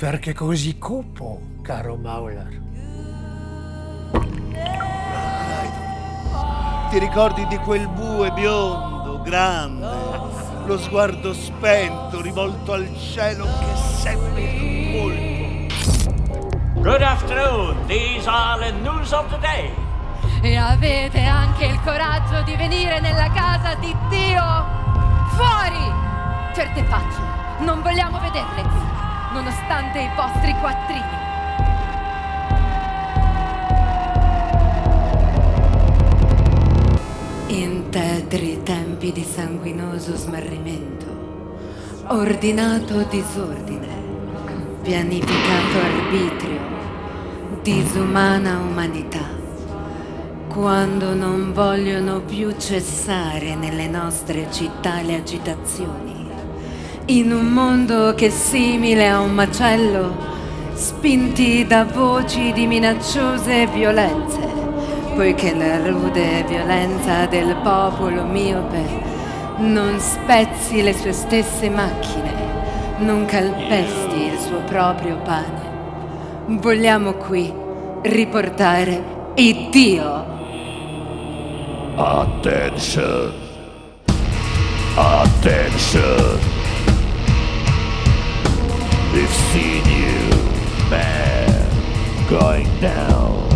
Perché così cupo, caro Mauler? Ti ricordi di quel bue biondo, grande, lo sguardo spento, rivolto al cielo che seppe il colpo? Good afternoon. These are the news of the day. E avete anche il coraggio di venire nella casa di Dio? Fuori! Certe facce non vogliamo vederle qui, nonostante i vostri quattrini. In tetri tempi di sanguinoso smarrimento, ordinato disordine, pianificato arbitrio, disumana umanità, quando non vogliono più cessare nelle nostre città le agitazioni, in un mondo che simile a un macello, spinti da voci di minacciose violenze, poiché la rude violenza del popolo miope non spezzi le sue stesse macchine, non calpesti il suo proprio pane. Vogliamo qui riportare il Dio. Attention! Attention! We've seen you, man, going down.